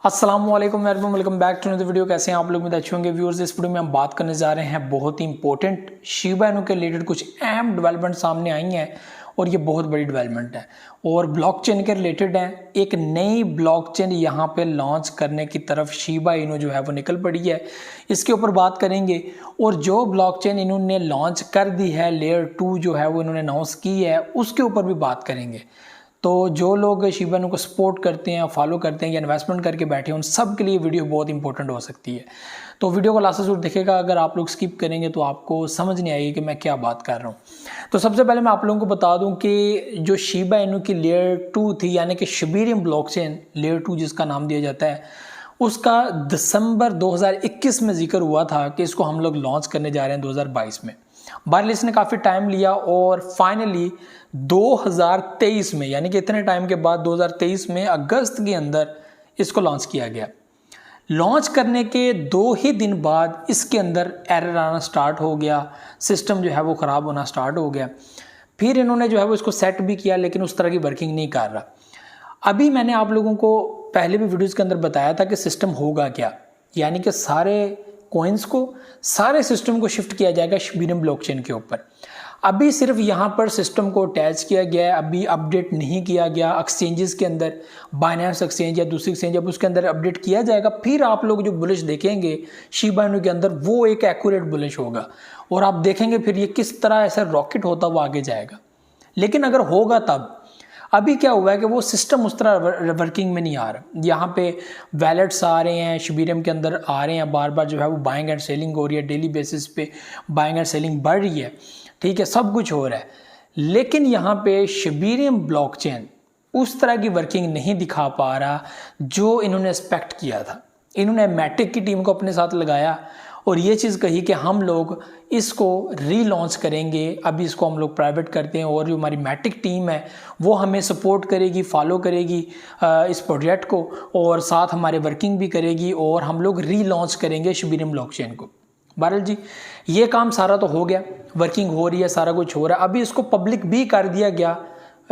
अस्सलाम वालेकुम welcome back to the video. कैसे हैं आप लोग? उम्मीद अच्छे होंगे व्यूअर्स। इस वीडियो में हम बात करने जा रहे हैं बहुत ही इंपॉर्टेंट शिबा इनू के रिलेटेड कुछ अहम डेवलपमेंट सामने आई हैं और ये बहुत बड़ी डेवलपमेंट है और ब्लॉकचेन के रिलेटेड है। एक नई ब्लॉकचेन यहाँ पे लॉन्च करने की तरफ शिबा इनू जो है वो निकल पड़ी है, इसके ऊपर बात करेंगे। और जो ब्लॉकचेन इन्होंने लॉन्च कर दी है लेयर 2 जो है वो इन्होंने अनाउंस की है, उसके ऊपर भी बात करेंगे। तो जो लोग शिबा इनू को सपोर्ट करते हैं, फॉलो करते हैं या इन्वेस्टमेंट करके बैठे हैं, उन सब के लिए वीडियो बहुत इंपॉर्टेंट हो सकती है। तो वीडियो को लास्ट तक देखेगा। अगर आप लोग स्किप करेंगे तो आपको समझ नहीं आएगी कि मैं क्या बात कर रहा हूँ। तो सबसे पहले मैं आप लोगों को बता दूं कि जो शिबा इनू की लेयर 2 थी, यानी कि शिबेरियम ब्लॉकचेन लेयर 2 जिसका नाम दिया जाता है, उसका दिसंबर 2021 में जिक्र हुआ था कि इसको हम लोग लॉन्च करने जा रहे हैं 2022 में। बहरहाल इसने काफ़ी टाइम लिया और फाइनली 2023 में, यानी कि इतने टाइम के बाद 2023 में अगस्त के अंदर इसको लॉन्च किया गया। लॉन्च करने के 2 ही दिन बाद इसके अंदर एरर आना स्टार्ट हो गया, सिस्टम जो है वो ख़राब होना स्टार्ट हो गया। फिर इन्होंने जो है वो इसको सेट भी किया, लेकिन उस तरह की वर्किंग नहीं कर रहा। अभी मैंने आप लोगों को पहले भी वीडियोज़ के अंदर बताया था कि सिस्टम होगा क्या, यानी कि सारे कॉइन्स को, सारे सिस्टम को शिफ्ट किया जाएगा शिबेरियम ब्लॉकचेन के ऊपर। अभी सिर्फ यहाँ पर सिस्टम को अटैच किया गया है, अभी अपडेट नहीं किया गया एक्सचेंजेस के अंदर, बाइनेंस एक्सचेंज या दूसरी एक्सचेंज, अब उसके अंदर अपडेट किया जाएगा। फिर आप लोग जो बुलिश देखेंगे शिबा इनू के अंदर, वो एक एक्यूरेट बुलिश होगा और आप देखेंगे फिर ये किस तरह ऐसा रॉकेट होता हुआ आगे जाएगा। लेकिन अगर होगा तब, अभी क्या हुआ है कि वो सिस्टम उस तरह वर्किंग में नहीं आ रहा। यहाँ पे वैलेट्स आ रहे हैं शिबेरियम के अंदर आ रहे हैं, बार बार जो है वो बाइंग एंड सेलिंग हो रही है, डेली बेसिस पे बाइंग एंड सेलिंग बढ़ रही है, ठीक है, सब कुछ हो रहा है। लेकिन यहाँ पे शिबेरियम ब्लॉकचेन उस तरह की वर्किंग नहीं दिखा पा रहा जो इन्होंने एक्सपेक्ट किया था। इन्होंने मैटिक की टीम को अपने साथ लगाया और ये चीज़ कही कि हम लोग इसको रीलॉन्च करेंगे, अभी इसको हम लोग प्राइवेट करते हैं और जो हमारी मैटिक टीम है वो हमें सपोर्ट करेगी, फॉलो करेगी इस प्रोजेक्ट को और साथ हमारे वर्किंग भी करेगी और हम लोग रीलॉन्च करेंगे शिबेरियम ब्लॉकचेन को। बहरहाल जी, ये काम सारा तो हो गया, वर्किंग हो रही है, सारा कुछ हो रहा है। अभी इसको पब्लिक भी कर दिया गया,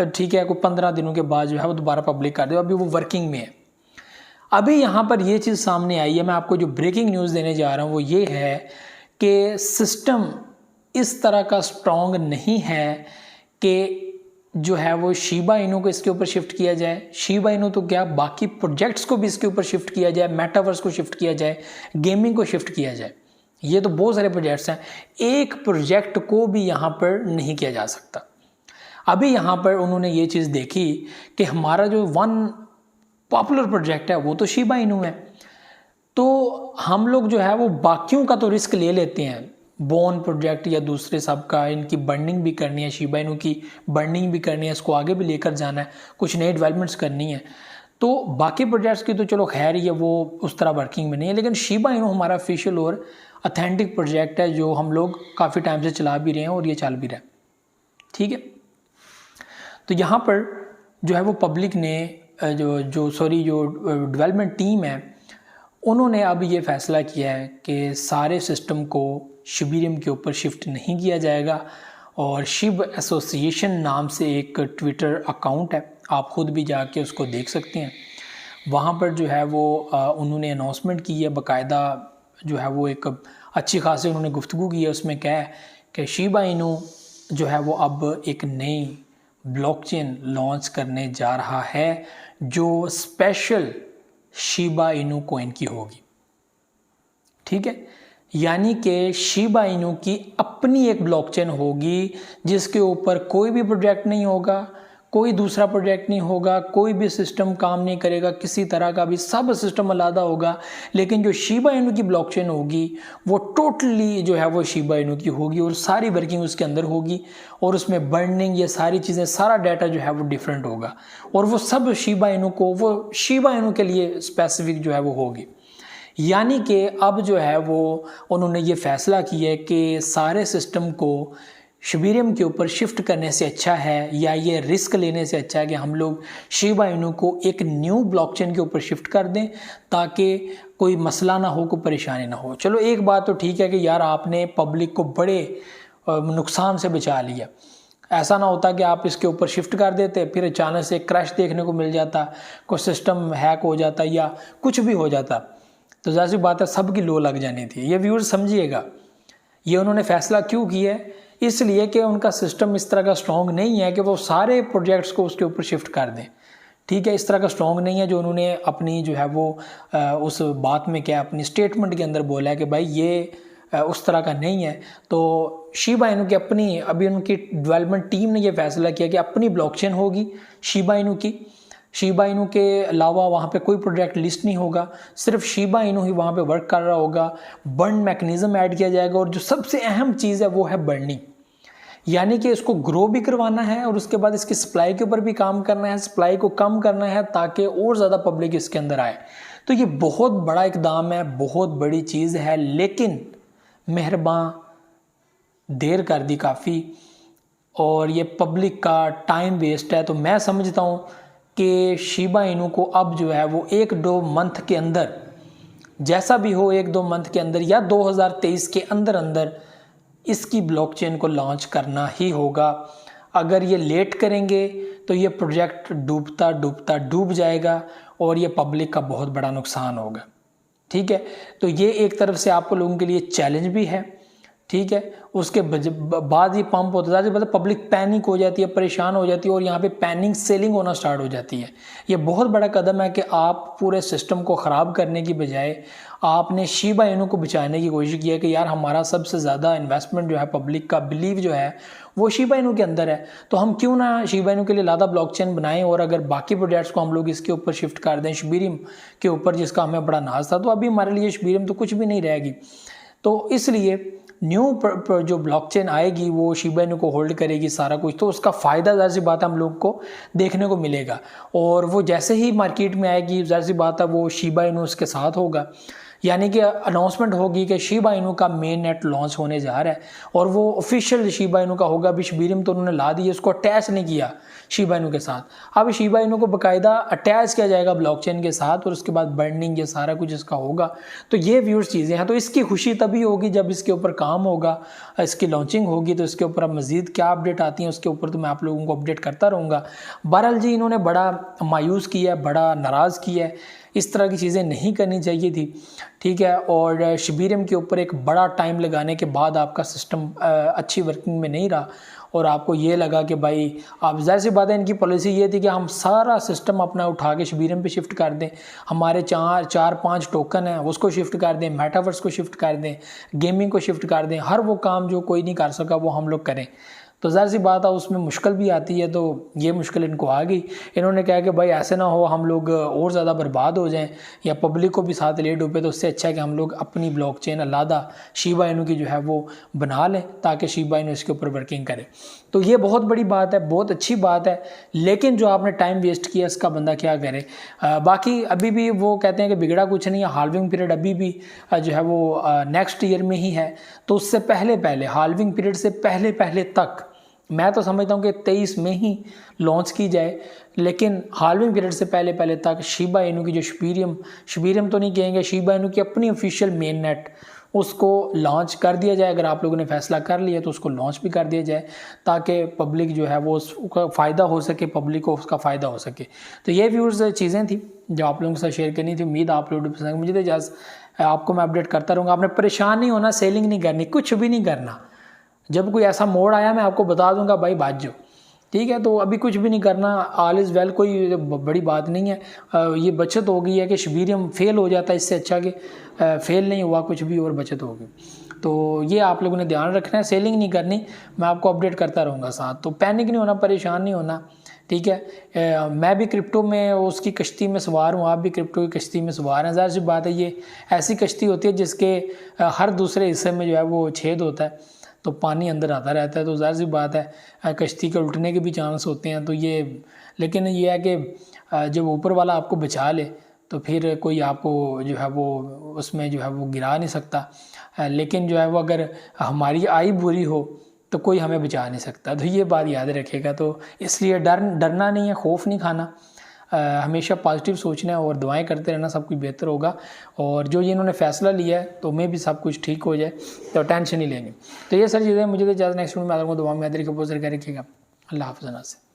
ठीक है, कोई 15 दिनों के बाद जो है वो दोबारा पब्लिक कर दिया, अभी वो वर्किंग में है। अभी यहाँ पर ये चीज़ सामने आई है, मैं आपको जो ब्रेकिंग न्यूज़ देने जा रहा हूँ वो ये है कि सिस्टम इस तरह का स्ट्रॉन्ग नहीं है कि जो है वो शिबा इनू को इसके ऊपर शिफ्ट किया जाए। शिबा इनू तो क्या, बाकी प्रोजेक्ट्स को भी इसके ऊपर शिफ्ट किया जाए, मेटावर्स को शिफ्ट किया जाए, गेमिंग को शिफ्ट किया जाए। ये तो बहुत सारे प्रोजेक्ट्स हैं, एक प्रोजेक्ट को भी यहाँ पर नहीं किया जा सकता। अभी यहाँ पर उन्होंने ये चीज़ देखी कि हमारा जो वन पॉपुलर प्रोजेक्ट है वो तो शिबा इनू है, तो हम लोग जो है वो बाकियों का तो रिस्क ले लेते हैं, बोन प्रोजेक्ट या दूसरे सब का, इनकी बर्निंग भी करनी है, शिबा इनू की बर्निंग भी करनी है, इसको आगे भी लेकर जाना है, कुछ नई डेवलपमेंट्स करनी है। तो बाकी प्रोजेक्ट्स की तो चलो खैर ही है, वो उस तरह वर्किंग में नहीं है, लेकिन शिबा इनू हमारा ऑफिशियल और ऑथेंटिक प्रोजेक्ट है जो हम लोग काफ़ी टाइम से चला भी रहे हैं और ये चल भी रहा है, ठीक है। तो यहाँ पर जो है वो पब्लिक ने जो डेवलपमेंट टीम है उन्होंने अब ये फैसला किया है कि सारे सिस्टम को शिबेरियम के ऊपर शिफ्ट नहीं किया जाएगा। और शिब एसोसिएशन नाम से एक ट्विटर अकाउंट है, आप खुद भी जाके उसको देख सकते हैं। वहाँ पर जो है वो उन्होंने अनाउंसमेंट की है, बाकायदा जो है वो एक अच्छी खासी उन्होंने गुफ्तगू की है। उसमें क्या है कि शिबा इनू जो है वो अब एक नई ब्लॉकचेन लॉन्च करने जा रहा है जो स्पेशल शिबा इनू कॉइन की होगी, ठीक है। यानी कि शिबा इनू की अपनी एक ब्लॉकचेन होगी जिसके ऊपर कोई भी प्रोजेक्ट नहीं होगा, कोई दूसरा प्रोजेक्ट नहीं होगा, कोई भी सिस्टम काम नहीं करेगा किसी तरह का भी, सब सिस्टम अलग होगा। लेकिन जो शिबा इनू की ब्लॉकचेन होगी वो टोटली जो है वो शिबा इनू की होगी और सारी वर्किंग उसके अंदर होगी और उसमें बर्निंग, ये सारी चीज़ें, सारा डाटा जो है वो डिफरेंट होगा और वो सब शिबा इनू को, वो शिबा इनू के लिए स्पेसिफिक जो है वो होगी। यानी कि अब जो है वो उन्होंने ये फैसला किया है कि सारे सिस्टम को शिबेरियम के ऊपर शिफ्ट करने से अच्छा है या ये रिस्क लेने से अच्छा है कि हम लोग शिबा इनू को एक न्यू ब्लॉकचेन के ऊपर शिफ्ट कर दें ताकि कोई मसला ना हो, कोई परेशानी ना हो। चलो एक बात तो ठीक है कि यार आपने पब्लिक को बड़े नुकसान से बचा लिया, ऐसा ना होता कि आप इसके ऊपर शिफ्ट कर देते फिर अचानक से क्रैश देखने को मिल जाता, कोई सिस्टम हैक हो जाता या कुछ भी हो जाता, तो ज़ाहिर सी बात है सबकी लो लग जानी थी। ये व्यूअर्स समझिएगा, ये उन्होंने फैसला क्यों किया है, इसलिए कि उनका सिस्टम इस तरह का स्ट्रॉन्ग नहीं है कि वो सारे प्रोजेक्ट्स को उसके ऊपर शिफ्ट कर दें। ठीक है, इस तरह का स्ट्रॉन्ग नहीं है जो उन्होंने अपनी जो है वो उस बात में क्या अपनी स्टेटमेंट के अंदर बोला है कि भाई ये उस तरह का नहीं है। तो शिबा इनू की अपनी अभी उनकी डेवलपमेंट टीम ने ये फैसला किया कि अपनी ब्लॉकचेन होगी शिबा इनू की। शिबा इनू के अलावा वहाँ पे कोई प्रोजेक्ट लिस्ट नहीं होगा, सिर्फ शिबा इनू ही वहाँ पे वर्क कर रहा होगा। बर्न मैकेनिज्म ऐड किया जाएगा और जो सबसे अहम चीज़ है वो है बर्निंग, यानी कि इसको ग्रो भी करवाना है और उसके बाद इसकी सप्लाई के ऊपर भी काम करना है, सप्लाई को कम करना है ताकि और ज़्यादा पब्लिक इसके अंदर आए। तो ये बहुत बड़ा इकदाम है, बहुत बड़ी चीज़ है, लेकिन मेहरबान देर कर दी काफ़ी और ये पब्लिक का टाइम वेस्ट है। तो मैं समझता हूँ कि शिबा इनू को अब जो है वो 1-2 मंथ के अंदर, जैसा भी हो 1-2 मंथ के अंदर या 2023 के अंदर अंदर इसकी ब्लॉकचेन को लॉन्च करना ही होगा। अगर ये लेट करेंगे तो ये प्रोजेक्ट डूबता डूबता डूब जाएगा और ये पब्लिक का बहुत बड़ा नुकसान होगा। ठीक है, तो ये एक तरफ से आपको लोगों के लिए चैलेंज भी है। ठीक है, उसके बाद ही पंप होता है, मतलब पब्लिक पैनिक हो जाती है, परेशान हो जाती है और यहाँ पे पैनिक सेलिंग होना स्टार्ट हो जाती है। ये बहुत बड़ा कदम है कि आप पूरे सिस्टम को ख़राब करने की बजाय आपने शिबा इनू को बचाने की कोशिश की है कि यार हमारा सबसे ज़्यादा इन्वेस्टमेंट जो है, पब्लिक का बिलीव जो है वो शिबा इनू के अंदर है, तो हम क्यों ना शिबा इनू के लिए ज़्यादा ब्लॉकचेन बनाएं और अगर बाकी प्रोजेक्ट्स को हम लोग इसके ऊपर शिफ्ट कर दें, शबीरियम के ऊपर जिसका हमें बड़ा नाज था, तो अभी हमारे लिए शबीरियम तो कुछ भी नहीं रहेगी। तो इसलिए न्यू जो ब्लॉकचेन आएगी वो शिबा इनू को होल्ड करेगी सारा कुछ, तो उसका फ़ायदा ज़ाहिर सी बात है हम लोग को देखने को मिलेगा। और वो जैसे ही मार्केट में आएगी ज़ाहिर सी बात है वो शिबा इनू उसके साथ होगा, यानी कि अनाउंसमेंट होगी कि शिबा इनू का मेन नेट लॉन्च होने जा रहा है और वो ऑफिशियल शिबा इनू का होगा। अभी शबीरियम तो उन्होंने ला दी है, उसको अटैच नहीं किया शिबा इनू के साथ। अब शिबा इनू को बाकायदा अटैच किया जाएगा ब्लॉकचेन के साथ और उसके बाद बर्निंग ये सारा कुछ इसका होगा। तो ये व्यूअर्स चीज़ें हैं, तो इसकी खुशी तभी होगी जब इसके ऊपर काम होगा, इसकी लॉन्चिंग होगी। तो इसके ऊपर अब मज़ीद क्या अपडेट आती हैं उसके ऊपर तो मैं आप लोगों को अपडेट करता रहूँगा। बहरहाल जी, इन्होंने बड़ा मायूस किया है, बड़ा नाराज़ किया है, इस तरह की चीज़ें नहीं करनी चाहिए थी। ठीक है, और शबीरियम के ऊपर एक बड़ा टाइम लगाने के बाद आपका सिस्टम अच्छी वर्किंग में नहीं रहा और आपको ये लगा कि भाई आप, ज़ाहिर सी बात है इनकी पॉलिसी ये थी कि हम सारा सिस्टम अपना उठा के शबीरियम पे शिफ्ट कर दें, हमारे 4-5 टोकन हैं उसको शिफ्ट कर दें, मेटावर्स को शिफ्ट कर दें, गेमिंग को शिफ्ट कर दें, हर वो काम जो कोई नहीं कर सका वो हम लोग करें। तो ज़ाहिर सी बात है उसमें मुश्किल भी आती है, तो ये मुश्किल इनको आ गई। इन्होंने कहा कि भाई ऐसे ना हो हम लोग और ज़्यादा बर्बाद हो जाएं या पब्लिक को भी साथ ले डूबे, तो उससे अच्छा है कि हम लोग अपनी ब्लॉकचेन अलहदा शिबा इनू की जो है वो बना लें ताकि शिबा इनू इसके ऊपर वर्किंग करे। तो ये बहुत बड़ी बात है, बहुत अच्छी बात है, लेकिन जो आपने टाइम वेस्ट किया इसका बंदा क्या करे। बाकी अभी भी वो कहते हैं कि बिगड़ा कुछ नहीं है, हाल्विंग पीरियड अभी भी जो है वो नेक्स्ट ईयर में ही है, तो उससे पहले हाल्विंग पीरियड से पहले तक मैं तो समझता हूँ कि 23 में ही लॉन्च की जाए, लेकिन हाल्विंग पीरियड से पहले तक शिबा इनू की जो शबीरियम तो नहीं कहेंगे, शिबा इनू की अपनी ऑफिशियल मेन नेट उसको लॉन्च कर दिया जाए। अगर आप लोगों ने फैसला कर लिया तो उसको लॉन्च भी कर दिया जाए ताकि पब्लिक जो है वो उसका फ़ायदा हो सके, पब्लिक को उसका फ़ायदा हो सके। तो ये व्यूअर्स चीज़ें थी जो आप लोगों के साथ शेयर करनी थी। उम्मीद आप लोगों को पसंद, मुझे तो इजाज़त, आपको मैं अपडेट करता रहूँगा। आपने परेशान नहीं होना, सेलिंग नहीं करनी, कुछ भी नहीं करना। जब कोई ऐसा मोड़ आया मैं आपको बता दूंगा भाई भाग जाओ, ठीक है। तो अभी कुछ भी नहीं करना, ऑल इज़ वेल, कोई बड़ी बात नहीं है। ये बचत हो गई है कि शबीरियम फेल हो जाता है, इससे अच्छा कि फेल नहीं हुआ कुछ भी और बचत हो गई। तो ये आप लोगों ने ध्यान रखना है, सेलिंग नहीं करनी, मैं आपको अपडेट करता रहूँगा साथ। तो पैनिक नहीं होना, परेशान नहीं होना, ठीक है। मैं भी क्रिप्टो में उसकी कश्ती में सवार हूँ, आप भी क्रिप्टो की कश्ती में सवार हैं। ज़ाहिर सी बात है ये ऐसी कश्ती होती है जिसके हर दूसरे हिस्से में जो है वो छेद होता है, तो पानी अंदर आता रहता है। तो ज़ाहिर सी बात है कश्ती के उल्टने के भी चांस होते हैं। तो ये, लेकिन ये है कि जब ऊपर वाला आपको बचा ले तो फिर कोई आपको जो है वो उसमें जो है वो गिरा नहीं सकता। लेकिन जो है वो अगर हमारी आई बुरी हो तो कोई हमें बचा नहीं सकता। तो ये बात याद रखेगा। तो इसलिए डरना नहीं है, खौफ नहीं खाना, हमेशा पॉजिटिव सोचना है और दुआएं करते रहना, सब कुछ बेहतर होगा। और जो ये इन्होंने फैसला लिया है तो मैं भी सब कुछ ठीक हो जाए, तो टेंशन नहीं लेनी। तो ये सारी चीज़ें मुझे तो ज़्यादा नेक्स्ट वीडियो में दुआ में याद रखिएगा। अल्लाह हाफ़िज़।